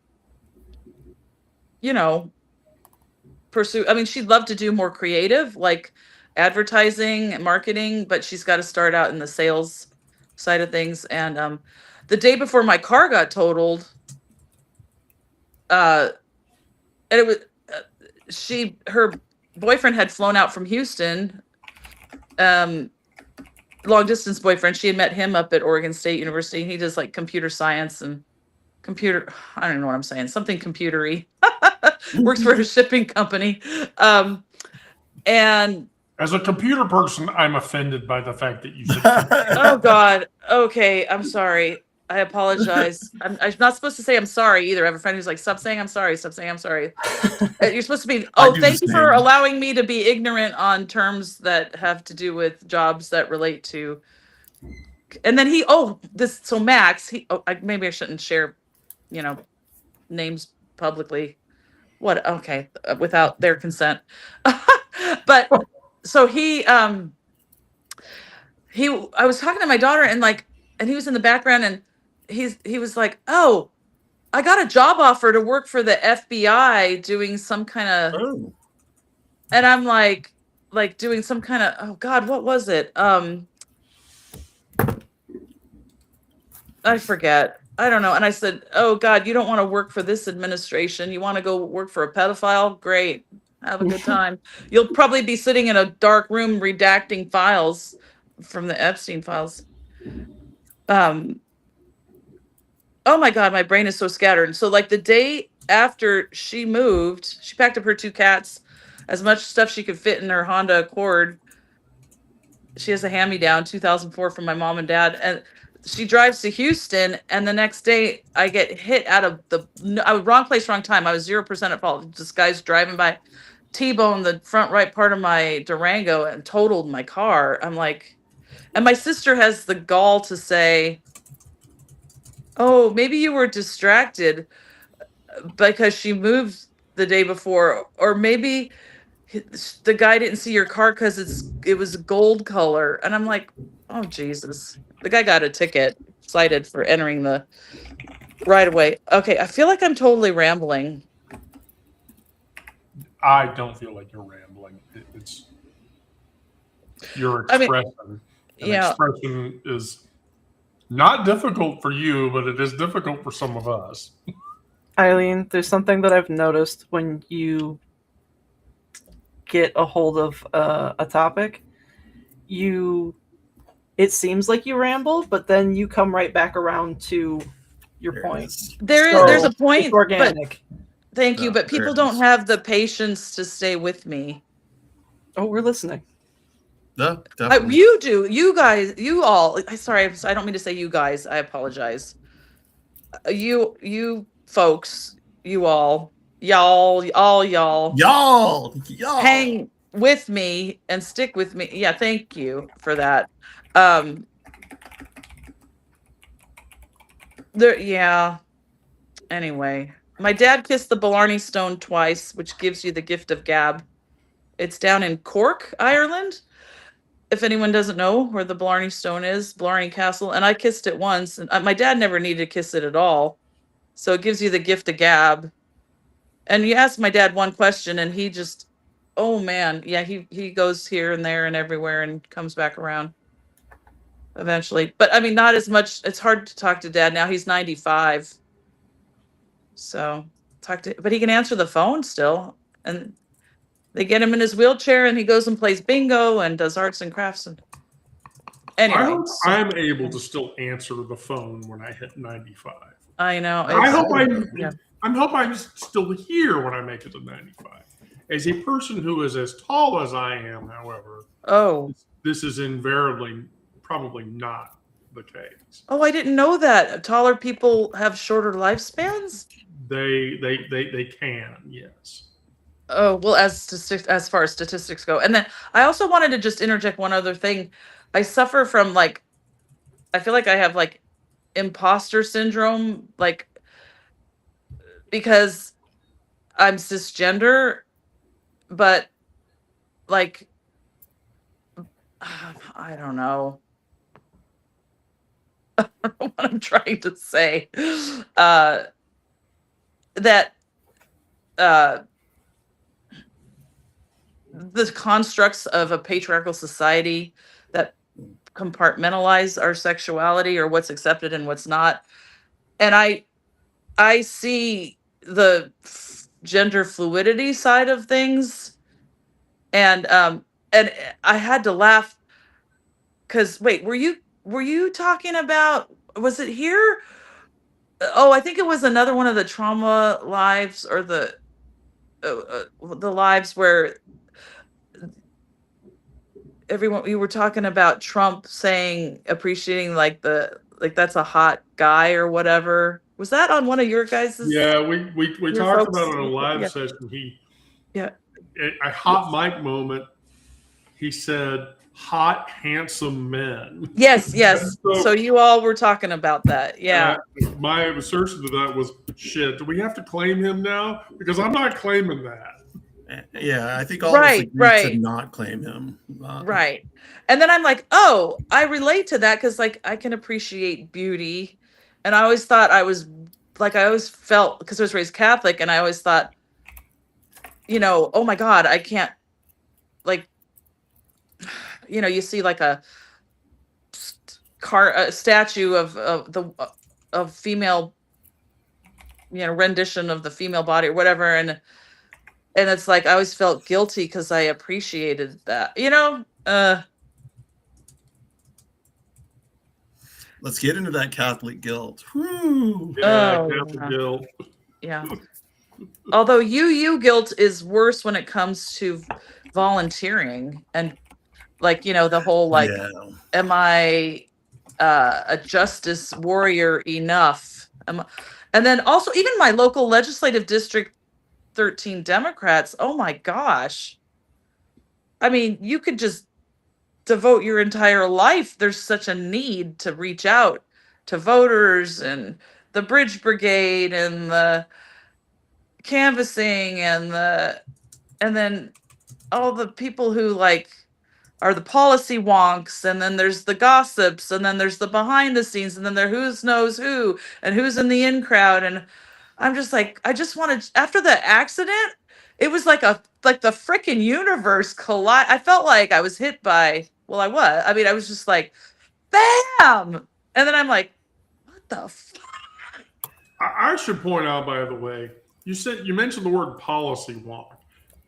pursue. I mean, she'd love to do more creative, like advertising and marketing, but she's got to start out in the sales side of things. And the day before my car got totaled, and it was her boyfriend had flown out from Houston, long distance boyfriend. She had met him up at Oregon State University. He does like computer science and computer. I don't know what I'm saying. Something computery. Works for a shipping company. And as a computer person, I'm offended by the fact that you said. Oh God. Okay, I'm sorry. I apologize. I'm not supposed to say I'm sorry either. I have a friend who's like, "Stop saying I'm sorry. Stop saying I'm sorry." You're supposed to be. Oh, thank you for allowing me to be ignorant on terms that have to do with jobs that relate to. And then so Max. Maybe I shouldn't share, names publicly. What? Okay, without their consent. But so I was talking to my daughter and he was in the background and he was like, "Oh, I got a job offer to work for the FBI doing some kind of," and I'm like doing some kind of, oh God, what was it? I forget. I don't know. And I said, "Oh God, you don't want to work for this administration. You want to go work for a pedophile? Great. Have a good time. You'll probably be sitting in a dark room redacting files from the Epstein files." Oh my God, my brain is so scattered. So the day after she moved, she packed up her 2 cats, as much stuff she could fit in her Honda Accord. She has a hand-me-down 2004 from my mom and dad. And she drives to Houston, and the next day I get hit out of I was wrong place, wrong time. I was 0% at fault. This guy's driving by, T-boned the front right part of my Durango and totaled my car. I'm like, and my sister has the gall to say, "Oh, maybe you were distracted because she moved the day before, or maybe the guy didn't see your car because it was gold color." And I'm like, oh Jesus, the guy got a ticket, cited for entering the right of way. Okay, I feel like I'm totally rambling. I don't feel like you're rambling. It's your expression. Expression is not difficult for you, but it is difficult for some of us. Eileen, there's something that I've noticed when you get a hold of a topic. It seems like you ramble, but then you come right back around to your point. There's a point. It's organic. Thank you, but people don't have the patience to stay with me. Oh, we're listening. Yeah, You do. You guys, you all. Sorry, I don't mean to say you guys. I apologize. You folks, you all, y'all, hang with me and stick with me. Yeah, thank you for that. Anyway, my dad kissed the Blarney Stone twice, which gives you the gift of gab. It's down in Cork, Ireland. If anyone doesn't know where the Blarney Stone is, Blarney Castle, and I kissed it once, and my dad never needed to kiss it at all. So it gives you the gift of gab. And you ask my dad one question, and he just, oh man, yeah, he goes here and there and everywhere and comes back around eventually. But I mean, not as much. It's hard to talk to dad now. He's 95. So but he can answer the phone still. And They get him in his wheelchair and he goes and plays bingo and does arts and crafts. And I anyway, hope I'm able to still answer the phone when I hit 95. I know. I hope yeah. I'm still here when I make it to 95. As a person who is as tall as I am, however, Oh. this is invariably probably not the case. Oh, I didn't know that. Taller people have shorter lifespans? They can, yes. Oh, well, as far as statistics go. And then I also wanted to just interject one other thing. I suffer from like, I feel like I have like imposter syndrome, like, because I'm cisgender, but like, I don't know. I don't know what I'm trying to say. That the constructs of a patriarchal society that compartmentalize our sexuality or what's accepted and what's not. And I see the gender fluidity side of things, and I had to laugh because wait, were you talking about, was it here? Oh, I think it was another one of the trauma lives, or the lives where everyone, we were talking about Trump saying, appreciating like that's a hot guy or whatever. Was that on one of your guys's? Yeah, we your talked folks? about it in a live Yeah. session. Yeah. A hot mic moment. He said, "Hot, handsome men." Yes. So you all were talking about that. Yeah. My assertion to that was, "Shit, do we have to claim him now? Because I'm not claiming that." Yeah, I think all of us agreed to not claim him. Right. And then I'm like, oh, I relate to that because like I can appreciate beauty. And I always thought I always felt, because I was raised Catholic, and I always thought, oh my God, I can't, like, you see like a statue of female, rendition of the female body or whatever. And it's like, I always felt guilty because I appreciated that, Let's get into that Catholic guilt. Whew. Yeah, Catholic guilt. Yeah. Although guilt is worse when it comes to volunteering and like, the whole like, am I a justice warrior enough? And then also even my local legislative district 13 Democrats, oh my gosh. I mean, you could just devote your entire life. There's such a need to reach out to voters and the Bridge Brigade and the canvassing and then all the people who like are the policy wonks, and then there's the gossips, and then there's the behind the scenes, and then there who's knows who and who's in the in crowd. And I'm just like, I just wanted, after the accident, it was like the freaking universe collide. I felt like I was hit by, well, I was. I mean, I was just like, bam! And then I'm like, what the fuck? I should point out, by the way, you mentioned the word policy wonk.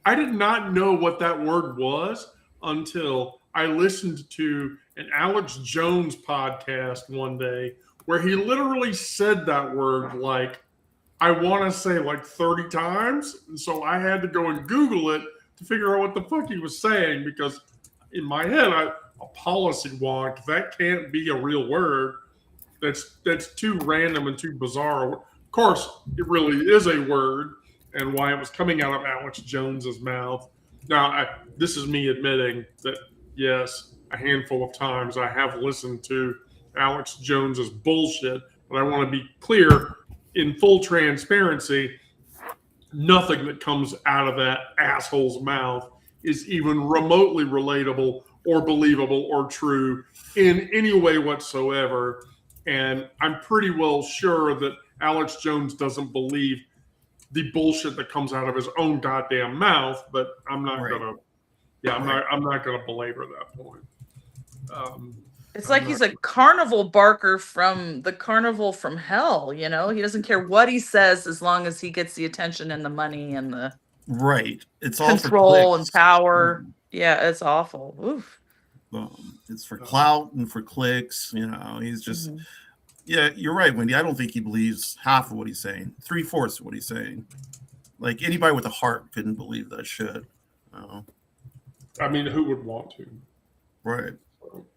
I did not know what that word was until I listened to an Alex Jones podcast one day where he literally said that word like, I want to say like 30 times. And so I had to go and Google it to figure out what the fuck he was saying, because in my head, a policy wonk, that can't be a real word. That's too random and too bizarre. Of course, it really is a word, and why it was coming out of Alex Jones's mouth. Now, this is me admitting that, yes, a handful of times I have listened to Alex Jones's bullshit, but I want to be clear, in full transparency, nothing that comes out of that asshole's mouth is even remotely relatable or believable or true in any way whatsoever. And I'm pretty well sure that Alex Jones doesn't believe the bullshit that comes out of his own goddamn mouth, but I'm not gonna belabor that point. It's like he's a carnival barker from the carnival from hell, He doesn't care what he says as long as he gets the attention and the money and the Right. It's all control for and clicks. power. Yeah, it's awful. Oof. It's for clout and for clicks. He's just, Mhm. yeah, you're right, Wendy. I don't think he believes half of what he's saying, 3/4 of what he's saying. Like anybody with a heart couldn't believe that shit. I mean, who would want to? Right.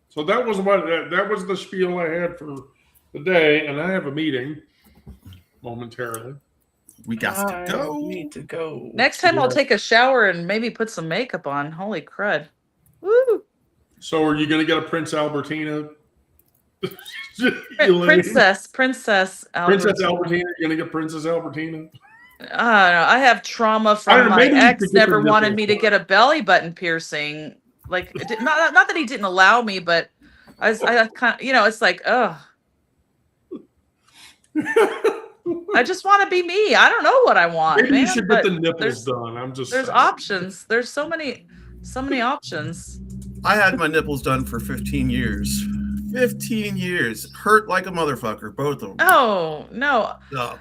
So that was that was the spiel I had for the day, and I have a meeting momentarily. We got to I go. need to go. Next time I'll Yeah. take a shower and maybe put some makeup on. Holy crud. Woo. So are you going to get a Prince Albertina? You lady? Princess Princess Albertina. Albertina? You're going to get Princess Albertina? I don't know. I have trauma I from don't know, my maybe you ex could get never the wanted nipples me to done. get a belly button piercing. Like not that he didn't allow me, but I kind of, it's like, ugh. I just want to be me. I don't know what I want, Maybe you man. should get But the nipples there's done. I'm just there's saying. options. There's so many options. I had my nipples done for 15 years. 15 years. Hurt like a motherfucker, both of them. Oh no. Yeah.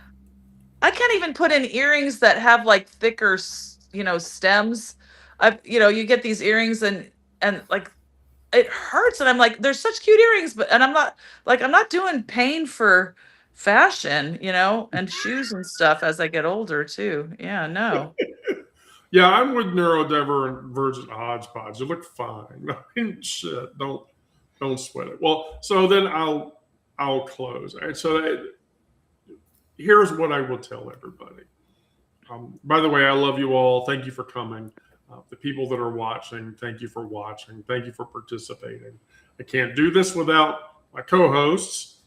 I can't even put in earrings that have like thicker, stems. You get these earrings and like it hurts, and I'm like, they're such cute earrings, and I'm not doing pain for fashion, and shoes and stuff as I get older too. Yeah, no. Yeah, I'm with neurodivergent hodgepodge. You look fine. I mean, shit, don't sweat it. Well, so then I'll close. All right, so here's what I will tell everybody. By the way, I love you all. Thank you for coming. The people that are watching, thank you for watching. Thank you for participating. I can't do this without my co-hosts,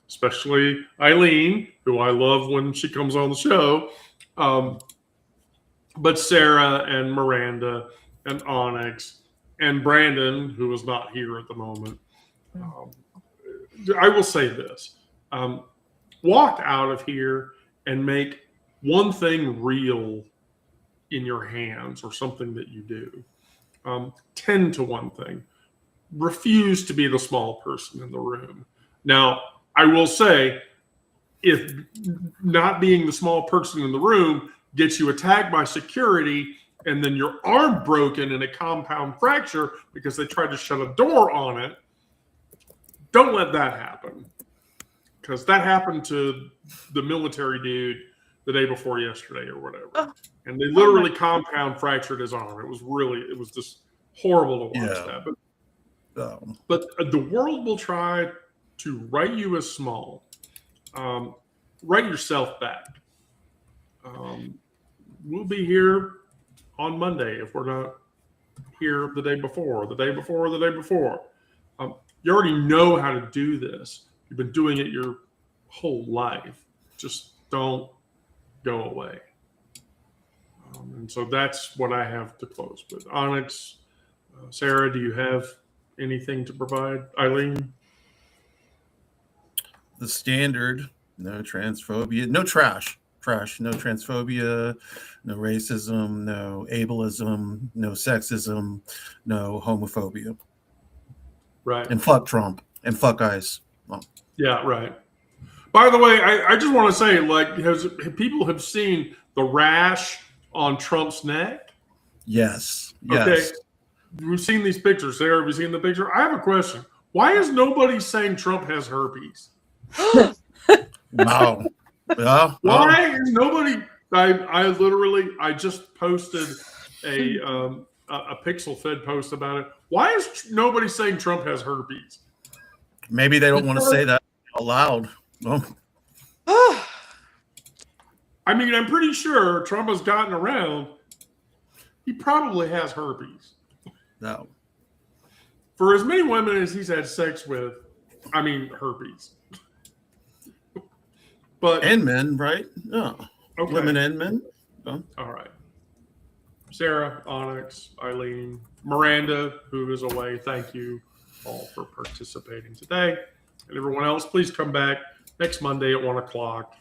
especially Eileen, who I love when she comes on the show. But Sarah and Miranda and Onyx and Brandon, who is not here at the moment. I will say this. Walk out of here and make one thing real in your hands or something that you do. Tend to one thing. Refuse to be the small person in the room. Now, I will say, if not being the small person in the room gets you attacked by security and then your arm broken in a compound fracture because they tried to shut a door on it, don't let that happen. Because that happened to the military dude the day before yesterday or whatever. Oh. And they literally compound fractured his arm. It was just horrible to watch that. But the world will try to write you as small. Write yourself back. We'll be here on Monday if we're not here the day before, or the day before, or the day before. You already know how to do this. You've been doing it your whole life. Just don't go away. And so that's what I have to close with. Onyx, Sarah, do you have anything to provide? Eileen? The standard: no transphobia, no trash, no transphobia, no racism, no ableism, no sexism, no homophobia. Right. And fuck Trump and fuck ICE. Oh. Yeah, right. By the way, I just want to say, like, people have seen the rash on Trump's neck? Yes. Okay. We've seen these pictures. Sarah, have you seen the picture? I have a question. Why is nobody saying Trump has herpes? Wow. Yeah. Why is nobody? I just posted a Pixel Fed post about it. Why is nobody saying Trump has herpes? Maybe they don't want to say that out loud. Oh. I mean, I'm pretty sure Trump has gotten around. He probably has herpes. No. For as many women as he's had sex with, I mean, herpes. But and men, right? No. Okay. Women and men. All right. Sarah, Onyx, Eileen, Miranda, who is away, thank you all for participating today. And everyone else, please come back next Monday at 1 o'clock.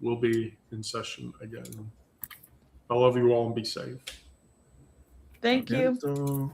We'll be in session again. I love you all and be safe. Thank you. So